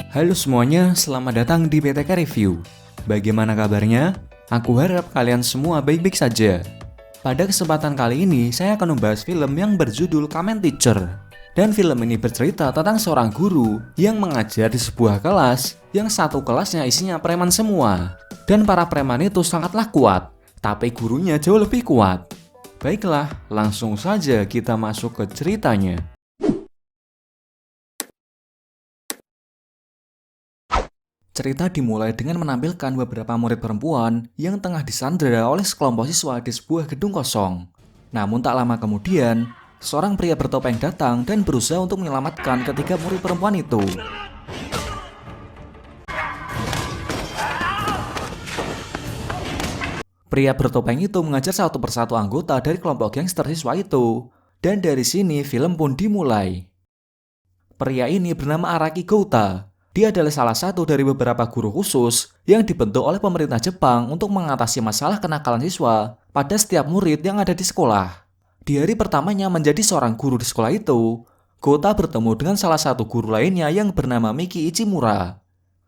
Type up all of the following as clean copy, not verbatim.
Halo semuanya, selamat datang di PTK Review. Bagaimana kabarnya? Aku harap kalian semua baik-baik saja. Pada kesempatan kali ini, saya akan membahas film yang berjudul Kamen Teacher. Dan film ini bercerita tentang seorang guru yang mengajar di sebuah kelas yang satu kelasnya isinya preman semua. Dan para preman itu sangatlah kuat, tapi gurunya jauh lebih kuat. Baiklah, langsung saja kita masuk ke ceritanya. Cerita dimulai dengan menampilkan beberapa murid perempuan yang tengah disandera oleh sekelompok siswa di sebuah gedung kosong. Namun tak lama kemudian, seorang pria bertopeng datang dan berusaha untuk menyelamatkan ketiga murid perempuan itu. Pria bertopeng itu mengajar satu persatu anggota dari kelompok gangster siswa itu. Dan dari sini film pun dimulai. Pria ini bernama Araki Gouta. Dia adalah salah satu dari beberapa guru khusus yang dibentuk oleh pemerintah Jepang untuk mengatasi masalah kenakalan siswa pada setiap murid yang ada di sekolah. Di hari pertamanya menjadi seorang guru di sekolah itu, Gouta bertemu dengan salah satu guru lainnya yang bernama Miki Ichimura.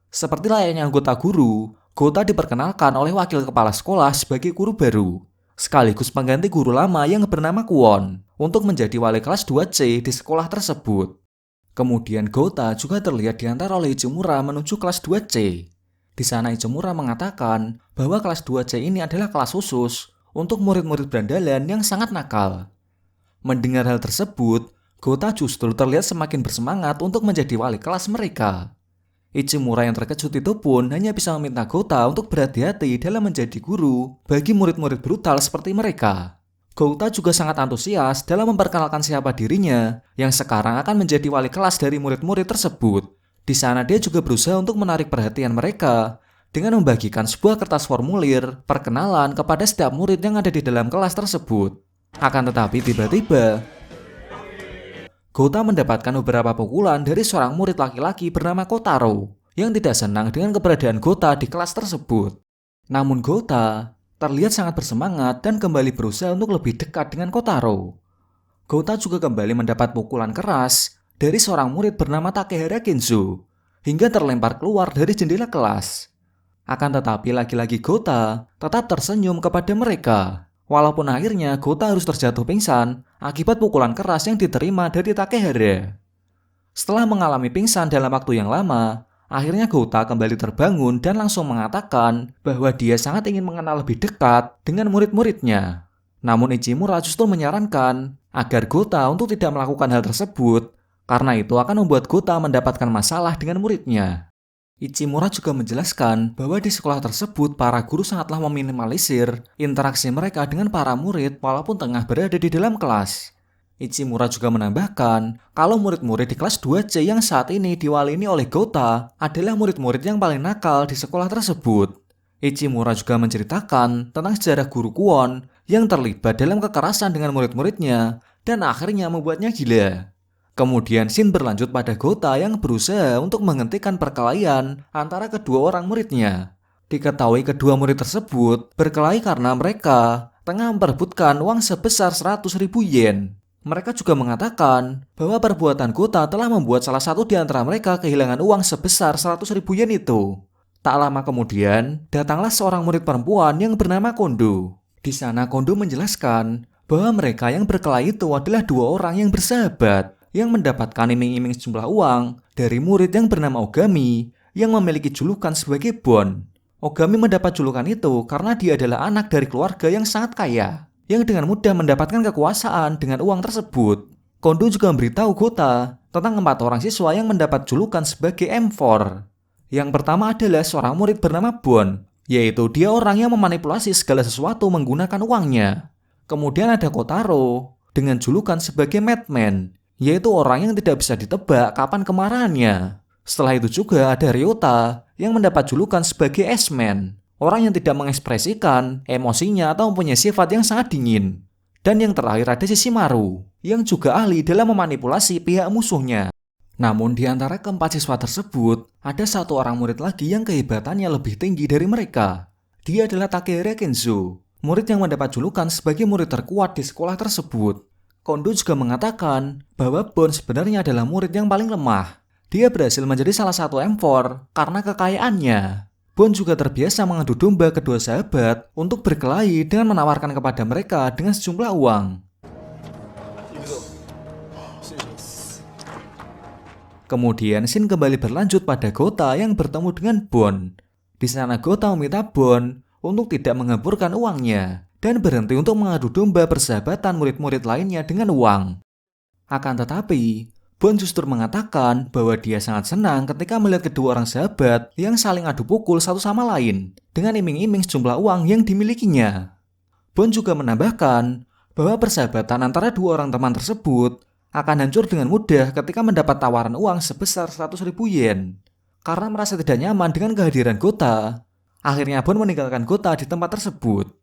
Seperti layaknya anggota guru, Gouta diperkenalkan oleh wakil kepala sekolah sebagai guru baru, sekaligus pengganti guru lama yang bernama Kwon untuk menjadi wali kelas 2C di sekolah tersebut. Kemudian Gouta juga terlihat diantar oleh Ichimura menuju kelas 2C. Di sana Ichimura mengatakan bahwa kelas 2C ini adalah kelas khusus untuk murid-murid berandalan yang sangat nakal. Mendengar hal tersebut, Gouta justru terlihat semakin bersemangat untuk menjadi wali kelas mereka. Ichimura yang terkejut itu pun hanya bisa meminta Gouta untuk berhati-hati dalam menjadi guru bagi murid-murid brutal seperti mereka. Gouta juga sangat antusias dalam memperkenalkan siapa dirinya yang sekarang akan menjadi wali kelas dari murid-murid tersebut. Di sana dia juga berusaha untuk menarik perhatian mereka dengan membagikan sebuah kertas formulir perkenalan kepada setiap murid yang ada di dalam kelas tersebut. Akan tetapi tiba-tiba Gouta mendapatkan beberapa pukulan dari seorang murid laki-laki bernama Kotaro yang tidak senang dengan keberadaan Gouta di kelas tersebut. Namun Gouta terlihat sangat bersemangat dan kembali berusaha untuk lebih dekat dengan Kotaro. Gouta juga kembali mendapat pukulan keras dari seorang murid bernama Takehara Kenzo hingga terlempar keluar dari jendela kelas. Akan tetapi lagi-lagi Gouta tetap tersenyum kepada mereka, walaupun akhirnya Gouta harus terjatuh pingsan akibat pukulan keras yang diterima dari Takehara. Setelah mengalami pingsan dalam waktu yang lama, akhirnya Gouta kembali terbangun dan langsung mengatakan bahwa dia sangat ingin mengenal lebih dekat dengan murid-muridnya. Namun Ichimura justru menyarankan agar Gouta untuk tidak melakukan hal tersebut karena itu akan membuat Gouta mendapatkan masalah dengan muridnya. Ichimura juga menjelaskan bahwa di sekolah tersebut para guru sangatlah meminimalisir interaksi mereka dengan para murid walaupun tengah berada di dalam kelas. Ichimura juga menambahkan kalau murid-murid di kelas 2C yang saat ini diwalini oleh Gouta adalah murid-murid yang paling nakal di sekolah tersebut. Ichimura juga menceritakan tentang sejarah guru Kwon yang terlibat dalam kekerasan dengan murid-muridnya dan akhirnya membuatnya gila. Kemudian scene berlanjut pada Gouta yang berusaha untuk menghentikan perkelahian antara kedua orang muridnya. Diketahui kedua murid tersebut berkelahi karena mereka tengah memperebutkan uang sebesar 100.000 yen. Mereka juga mengatakan bahwa perbuatan Gouta telah membuat salah satu di antara mereka kehilangan uang sebesar 100.000 yen itu. Tak lama kemudian, datanglah seorang murid perempuan yang bernama Kondo. Di sana Kondo menjelaskan bahwa mereka yang berkelahi itu adalah dua orang yang bersahabat yang mendapatkan iming-iming sejumlah uang dari murid yang bernama Ogami yang memiliki julukan sebagai Bon. Ogami mendapat julukan itu karena dia adalah anak dari keluarga yang sangat kaya yang dengan mudah mendapatkan kekuasaan dengan uang tersebut. Kondo juga memberitahu Gouta tentang 4 orang siswa yang mendapat julukan sebagai M4. Yang pertama adalah seorang murid bernama Bon, yaitu dia orang yang memanipulasi segala sesuatu menggunakan uangnya. Kemudian ada Kotaro dengan julukan sebagai Madman, yaitu orang yang tidak bisa ditebak kapan kemarahannya. Setelah itu juga ada Ryota yang mendapat julukan sebagai S-Man, orang yang tidak mengekspresikan emosinya atau mempunyai sifat yang sangat dingin. Dan yang terakhir ada Shishimaru, yang juga ahli dalam memanipulasi pihak musuhnya. Namun di antara keempat siswa tersebut, ada satu orang murid lagi yang kehebatannya lebih tinggi dari mereka. Dia adalah Takehara Kenzo, murid yang mendapat julukan sebagai murid terkuat di sekolah tersebut. Kondo juga mengatakan bahwa Bon sebenarnya adalah murid yang paling lemah. Dia berhasil menjadi salah satu M4 karena kekayaannya. Bon juga terbiasa mengadu domba kedua sahabat untuk berkelahi dengan menawarkan kepada mereka dengan sejumlah uang. Kemudian scene kembali berlanjut pada Gota yang bertemu dengan Bon. Di sana Gota meminta Bon untuk tidak mengemburkan uangnya dan berhenti untuk mengadu domba persahabatan murid-murid lainnya dengan uang. Akan tetapi, Bon justru mengatakan bahwa dia sangat senang ketika melihat kedua orang sahabat yang saling adu pukul satu sama lain dengan iming-iming sejumlah uang yang dimilikinya. Bon juga menambahkan bahwa persahabatan antara dua orang teman tersebut akan hancur dengan mudah ketika mendapat tawaran uang sebesar 100.000 yen. Karena merasa tidak nyaman dengan kehadiran Gota, akhirnya Bon meninggalkan Gota di tempat tersebut.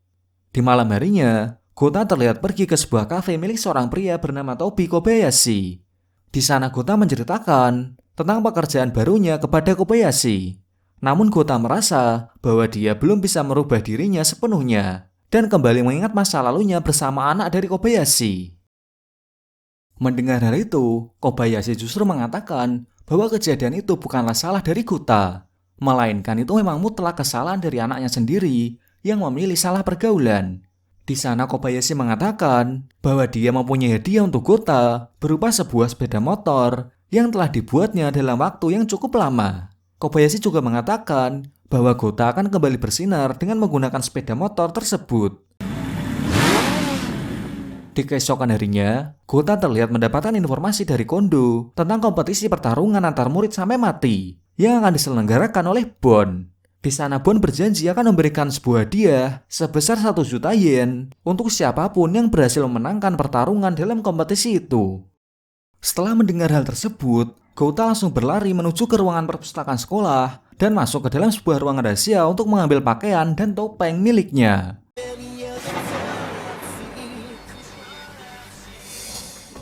Di malam harinya, Gota terlihat pergi ke sebuah kafe milik seorang pria bernama Tobi Kobayashi. Di sana Gota menceritakan tentang pekerjaan barunya kepada Kobayashi. Namun Gota merasa bahwa dia belum bisa merubah dirinya sepenuhnya dan kembali mengingat masa lalunya bersama anak dari Kobayashi. Mendengar hal itu, Kobayashi justru mengatakan bahwa kejadian itu bukanlah salah dari Gota, melainkan itu memang mutlak kesalahan dari anaknya sendiri yang memilih salah pergaulan. Di sana Kobayashi mengatakan bahwa dia mempunyai hadiah untuk Gota berupa sebuah sepeda motor yang telah dibuatnya dalam waktu yang cukup lama. Kobayashi juga mengatakan bahwa Gota akan kembali bersinar dengan menggunakan sepeda motor tersebut. Di keesokan harinya, Gota terlihat mendapatkan informasi dari Kondo tentang kompetisi pertarungan antar murid sampai mati yang akan diselenggarakan oleh Bon. Di sana Bon berjanji akan memberikan sebuah hadiah sebesar 1 juta yen untuk siapapun yang berhasil memenangkan pertarungan dalam kompetisi itu. Setelah mendengar hal tersebut, Gota langsung berlari menuju ke ruangan perpustakaan sekolah dan masuk ke dalam sebuah ruangan rahasia untuk mengambil pakaian dan topeng miliknya.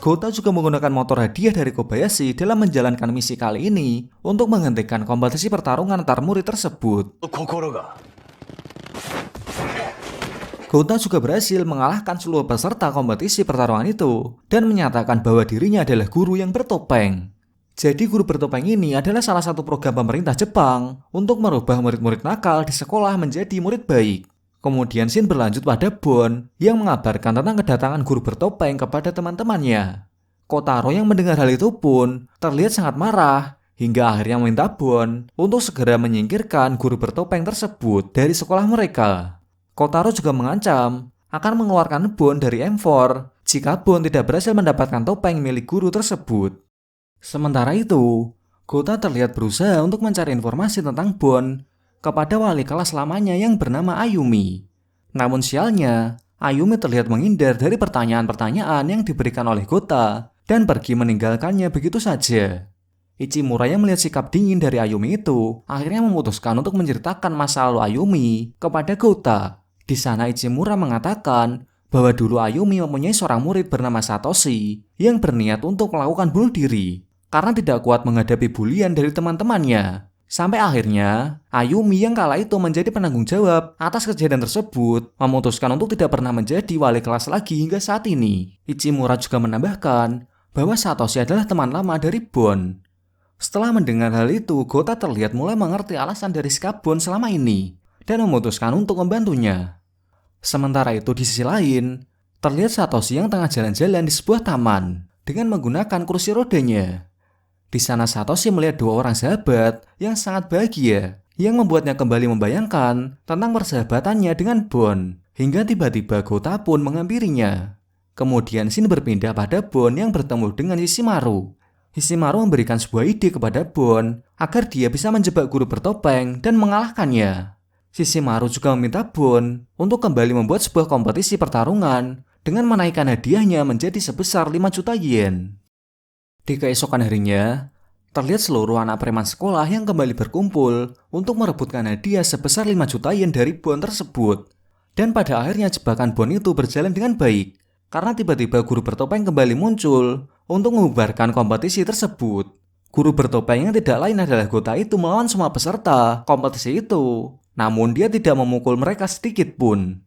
Gota juga menggunakan motor hadiah dari Kobayashi dalam menjalankan misi kali ini untuk menghentikan kompetisi pertarungan antar murid tersebut. Gota juga berhasil mengalahkan seluruh peserta kompetisi pertarungan itu dan menyatakan bahwa dirinya adalah guru yang bertopeng. Jadi guru bertopeng ini adalah salah satu program pemerintah Jepang untuk merubah murid-murid nakal di sekolah menjadi murid baik. Kemudian scene berlanjut pada Bon yang mengabarkan tentang kedatangan guru bertopeng kepada teman-temannya. Kotaro yang mendengar hal itu pun terlihat sangat marah hingga akhirnya meminta Bon untuk segera menyingkirkan guru bertopeng tersebut dari sekolah mereka. Kotaro juga mengancam akan mengeluarkan Bon dari M4 jika Bon tidak berhasil mendapatkan topeng milik guru tersebut. Sementara itu, Gota terlihat berusaha untuk mencari informasi tentang Bon kepada wali kelas lamanya yang bernama Ayumi. Namun sialnya, Ayumi terlihat menghindar dari pertanyaan-pertanyaan yang diberikan oleh Gota dan pergi meninggalkannya begitu saja. Ichimura yang melihat sikap dingin dari Ayumi itu akhirnya memutuskan untuk menceritakan masa lalu Ayumi kepada Gota. Di sana Ichimura mengatakan bahwa dulu Ayumi mempunyai seorang murid bernama Satoshi yang berniat untuk melakukan bunuh diri karena tidak kuat menghadapi bulian dari teman-temannya. Sampai akhirnya, Ayumi yang kala itu menjadi penanggung jawab atas kejadian tersebut memutuskan untuk tidak pernah menjadi wali kelas lagi hingga saat ini. Ichimura juga menambahkan bahwa Satoshi adalah teman lama dari Bon. Setelah mendengar hal itu, Gota terlihat mulai mengerti alasan dari sikap Bon selama ini dan memutuskan untuk membantunya. Sementara itu di sisi lain, terlihat Satoshi yang tengah jalan-jalan di sebuah taman dengan menggunakan kursi rodanya. Di sana Satoshi melihat dua orang sahabat yang sangat bahagia yang membuatnya kembali membayangkan tentang persahabatannya dengan Bon hingga tiba-tiba Gota pun menghampirinya. Kemudian scene berpindah pada Bon yang bertemu dengan Hishimaru. Hishimaru memberikan sebuah ide kepada Bon agar dia bisa menjebak guru bertopeng dan mengalahkannya. Hishimaru juga meminta Bon untuk kembali membuat sebuah kompetisi pertarungan dengan menaikkan hadiahnya menjadi sebesar 5 juta yen. Di keesokan harinya, terlihat seluruh anak preman sekolah yang kembali berkumpul untuk merebutkan hadiah sebesar 5 juta yen dari Bon tersebut. Dan pada akhirnya jebakan Bon itu berjalan dengan baik, karena tiba-tiba guru bertopeng kembali muncul untuk mengubarkan kompetisi tersebut. Guru bertopeng yang tidak lain adalah Gota itu melawan semua peserta kompetisi itu, namun dia tidak memukul mereka sedikit pun.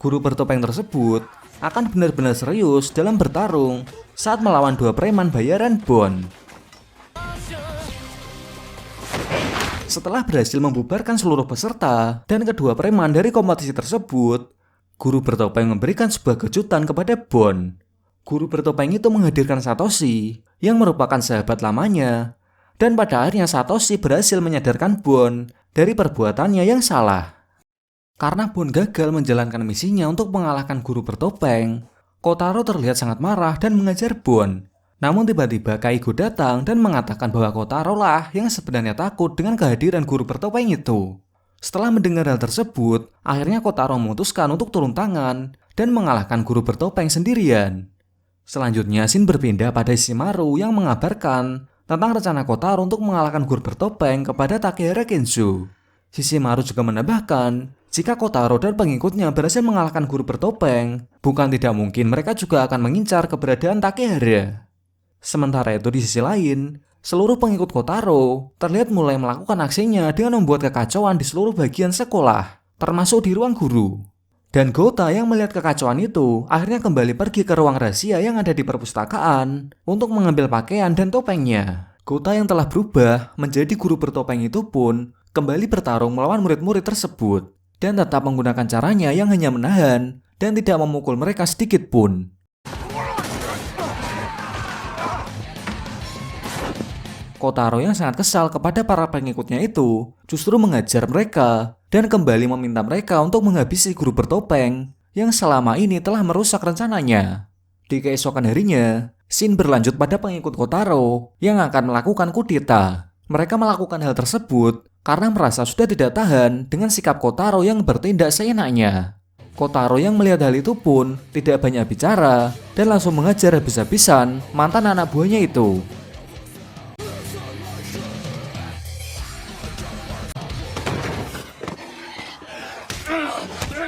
Guru bertopeng tersebut akan benar-benar serius dalam bertarung saat melawan dua preman bayaran Bon. Setelah berhasil membubarkan seluruh peserta dan kedua preman dari kompetisi tersebut, guru bertopeng memberikan sebuah kejutan kepada Bon. Guru bertopeng itu menghadirkan Satoshi yang merupakan sahabat lamanya, dan pada akhirnya Satoshi berhasil menyadarkan Bon dari perbuatannya yang salah. Karena Bon gagal menjalankan misinya untuk mengalahkan guru bertopeng, Kotaro terlihat sangat marah dan mengajar Bon. Namun tiba-tiba Kaigo datang dan mengatakan bahwa Kotaro lah yang sebenarnya takut dengan kehadiran guru bertopeng itu. Setelah mendengar hal tersebut, akhirnya Kotaro memutuskan untuk turun tangan dan mengalahkan guru bertopeng sendirian. Selanjutnya scene berpindah pada Shishimaru yang mengabarkan tentang rencana Kotaro untuk mengalahkan guru bertopeng kepada Takehara Kenzo. Shishimaru juga menambahkan, jika Kotaro dan pengikutnya berhasil mengalahkan guru bertopeng, bukan tidak mungkin mereka juga akan mengincar keberadaan Takehara. Sementara itu di sisi lain, seluruh pengikut Kotaro terlihat mulai melakukan aksinya dengan membuat kekacauan di seluruh bagian sekolah, termasuk di ruang guru. Dan Gouta yang melihat kekacauan itu akhirnya kembali pergi ke ruang rahasia yang ada di perpustakaan untuk mengambil pakaian dan topengnya. Gouta yang telah berubah menjadi guru bertopeng itu pun kembali bertarung melawan murid-murid tersebut dan tetap menggunakan caranya yang hanya menahan dan tidak memukul mereka sedikit pun. Kotaro yang sangat kesal kepada para pengikutnya itu justru mengajar mereka dan kembali meminta mereka untuk menghabisi guru bertopeng yang selama ini telah merusak rencananya. Di keesokan harinya, scene berlanjut pada pengikut Kotaro yang akan melakukan kudeta. Mereka melakukan hal tersebut karena merasa sudah tidak tahan dengan sikap Kotaro yang bertindak seenaknya. Kotaro yang melihat hal itu pun tidak banyak bicara dan langsung mengajar habis-habisan mantan anak buahnya itu.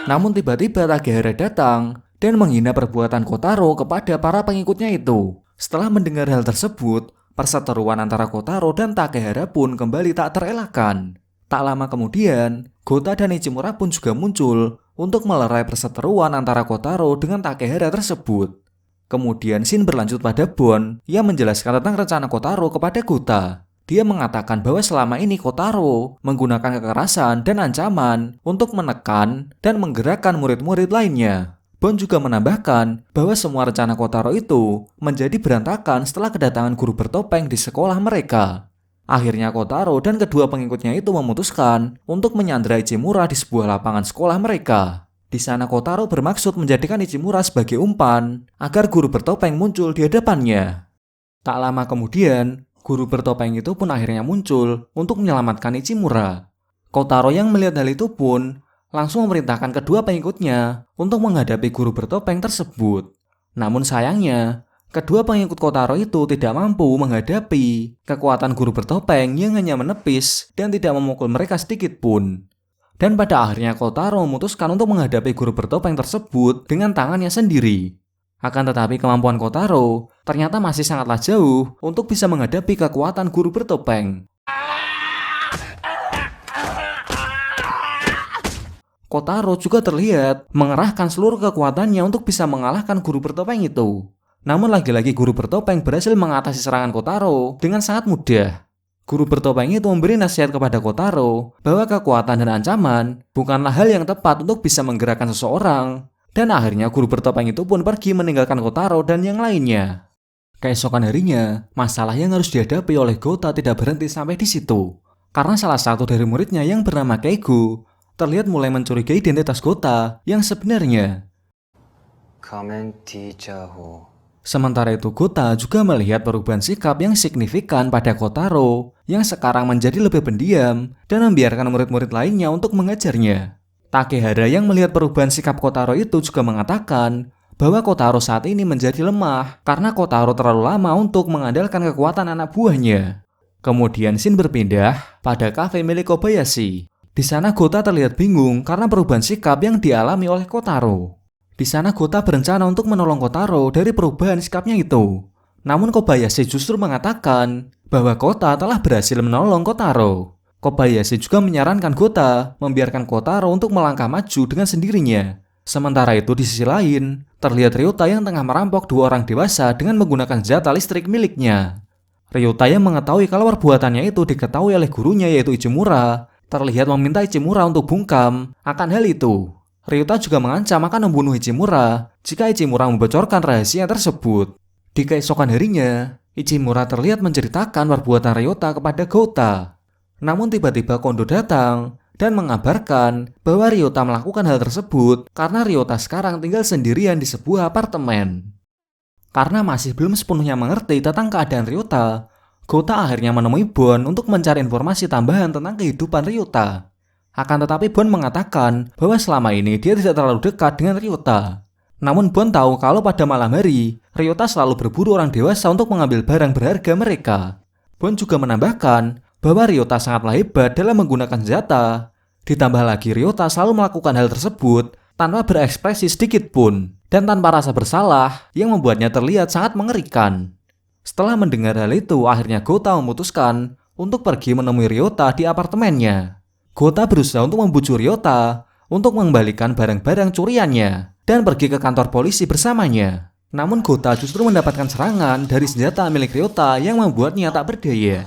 Namun tiba-tiba Takehara datang dan menghina perbuatan Kotaro kepada para pengikutnya itu. Setelah mendengar hal tersebut, perseteruan antara Kotaro dan Takehara pun kembali tak terelakkan. Tak lama kemudian, Gouta dan Ichimura pun juga muncul untuk melerai perseteruan antara Kotaro dengan Takehara tersebut. Kemudian scene berlanjut pada Bon yang menjelaskan tentang rencana Kotaro kepada Gouta. Dia mengatakan bahwa selama ini Kotaro menggunakan kekerasan dan ancaman untuk menekan dan menggerakkan murid-murid lainnya. Bon juga menambahkan bahwa semua rencana Kotaro itu menjadi berantakan setelah kedatangan guru bertopeng di sekolah mereka. Akhirnya Kotaro dan kedua pengikutnya itu memutuskan untuk menyandra Ichimura di sebuah lapangan sekolah mereka. Di sana Kotaro bermaksud menjadikan Ichimura sebagai umpan agar guru bertopeng muncul di hadapannya. Tak lama kemudian, guru bertopeng itu pun akhirnya muncul untuk menyelamatkan Ichimura. Kotaro yang melihat hal itu pun langsung memerintahkan kedua pengikutnya untuk menghadapi guru bertopeng tersebut. Namun sayangnya, kedua pengikut Kotaro itu tidak mampu menghadapi kekuatan guru bertopeng yang hanya menepis dan tidak memukul mereka sedikit pun. Dan pada akhirnya Kotaro memutuskan untuk menghadapi guru bertopeng tersebut dengan tangannya sendiri. Akan tetapi kemampuan Kotaro ternyata masih sangatlah jauh untuk bisa menghadapi kekuatan guru bertopeng. Kotaro juga terlihat mengerahkan seluruh kekuatannya untuk bisa mengalahkan guru bertopeng itu. Namun lagi-lagi guru bertopeng berhasil mengatasi serangan Kotaro dengan sangat mudah. Guru bertopeng itu memberi nasihat kepada Kotaro bahwa kekuatan dan ancaman bukanlah hal yang tepat untuk bisa menggerakkan seseorang. Dan akhirnya guru bertopeng itu pun pergi meninggalkan Kotaro dan yang lainnya. Keesokan harinya, masalah yang harus dihadapi oleh Gouta tidak berhenti sampai di situ. Karena salah satu dari muridnya yang bernama Keigo terlihat mulai mencurigai identitas Gouta yang sebenarnya. Sementara itu Gouta juga melihat perubahan sikap yang signifikan pada Kotaro yang sekarang menjadi lebih pendiam dan membiarkan murid-murid lainnya untuk mengajarnya. Takehara yang melihat perubahan sikap Kotaro itu juga mengatakan bahwa Kotaro saat ini menjadi lemah karena Kotaro terlalu lama untuk mengandalkan kekuatan anak buahnya. Kemudian scene berpindah pada kafe milik Kobayashi. Di sana Gouta terlihat bingung karena perubahan sikap yang dialami oleh Kotaro. Di sana Gouta berencana untuk menolong Kotaro dari perubahan sikapnya itu. Namun Kobayashi justru mengatakan bahwa Gouta telah berhasil menolong Kotaro. Kobayashi juga menyarankan Gouta membiarkan Kotaro untuk melangkah maju dengan sendirinya Sementara itu di sisi lain, terlihat Ryota yang tengah merampok dua orang dewasa dengan menggunakan senjata listrik miliknya. Ryota yang mengetahui kalau perbuatannya itu diketahui oleh gurunya yaitu Ichimura, terlihat meminta Ichimura untuk bungkam akan hal itu. Ryota juga mengancam akan membunuh Ichimura jika Ichimura membocorkan rahasia tersebut. Di keesokan harinya, Ichimura terlihat menceritakan perbuatan Ryota kepada Gouta. Namun tiba-tiba Kondo datang dan mengabarkan bahwa Ryota melakukan hal tersebut karena Ryota sekarang tinggal sendirian di sebuah apartemen. Karena masih belum sepenuhnya mengerti tentang keadaan Ryota, Gouta akhirnya menemui Bon untuk mencari informasi tambahan tentang kehidupan Ryota. Akan tetapi Bon mengatakan bahwa selama ini dia tidak terlalu dekat dengan Ryota. Namun Bon tahu kalau pada malam hari, Ryota selalu berburu orang dewasa untuk mengambil barang berharga mereka. Bon juga menambahkan bahwa Ryota sangatlah hebat dalam menggunakan senjata. Ditambah lagi Ryota selalu melakukan hal tersebut tanpa berekspresi sedikit pun dan tanpa rasa bersalah yang membuatnya terlihat sangat mengerikan. Setelah mendengar hal itu, akhirnya Gouta memutuskan untuk pergi menemui Ryota di apartemennya. Gouta berusaha untuk membujuk Ryota untuk mengembalikan barang-barang curiannya dan pergi ke kantor polisi bersamanya. Namun Gouta justru mendapatkan serangan dari senjata milik Ryota yang membuatnya tak berdaya.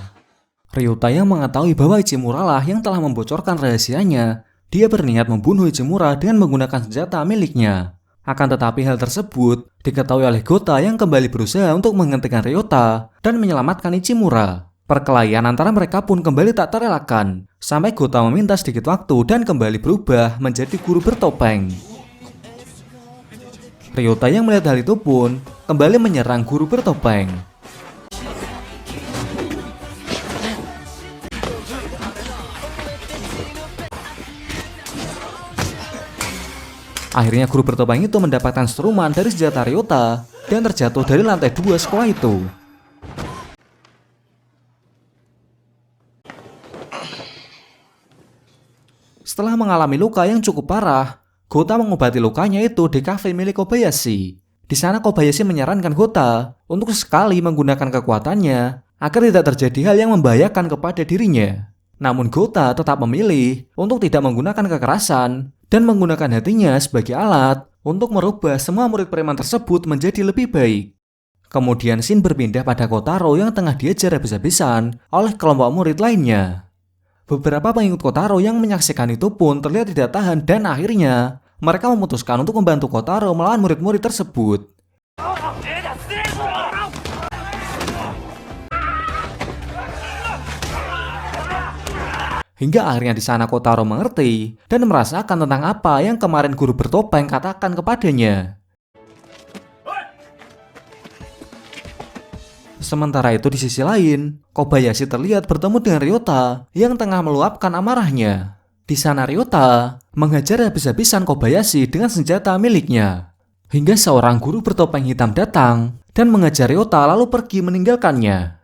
Ryota yang mengetahui bahwa Ichimura lah yang telah membocorkan rahasianya, dia berniat membunuh Ichimura dengan menggunakan senjata miliknya. Akan tetapi hal tersebut diketahui oleh Gouta yang kembali berusaha untuk menghentikan Ryota dan menyelamatkan Ichimura. Perkelahian antara mereka pun kembali tak terelakkan, sampai Gouta meminta sedikit waktu dan kembali berubah menjadi guru bertopeng. Ryota yang melihat hal itu pun kembali menyerang guru bertopeng. Akhirnya guru bertopeng itu mendapatkan seruman dari senjata Ryota dan terjatuh dari lantai 2 sekolah itu. Setelah mengalami luka yang cukup parah, Gouta mengobati lukanya itu di kafe milik Kobayashi. Di sana Kobayashi menyarankan Gouta untuk sekali menggunakan kekuatannya agar tidak terjadi hal yang membahayakan kepada dirinya. Namun Gouta tetap memilih untuk tidak menggunakan kekerasan dan menggunakan hatinya sebagai alat untuk merubah semua murid preman tersebut menjadi lebih baik. Kemudian scene berpindah pada Kotaro yang tengah diajar habis-habisan oleh kelompok murid lainnya. Beberapa pengikut Kotaro yang menyaksikan itu pun terlihat tidak tahan dan akhirnya mereka memutuskan untuk membantu Kotaro melawan murid-murid tersebut. Hingga akhirnya di sana Kotaro mengerti dan merasakan tentang apa yang kemarin guru bertopeng katakan kepadanya. Sementara itu di sisi lain, Kobayashi terlihat bertemu dengan Ryota yang tengah meluapkan amarahnya. Di sana Ryota menghajar habis-habisan Kobayashi dengan senjata miliknya. Hingga seorang guru bertopeng hitam datang dan mengejar Ryota lalu pergi meninggalkannya.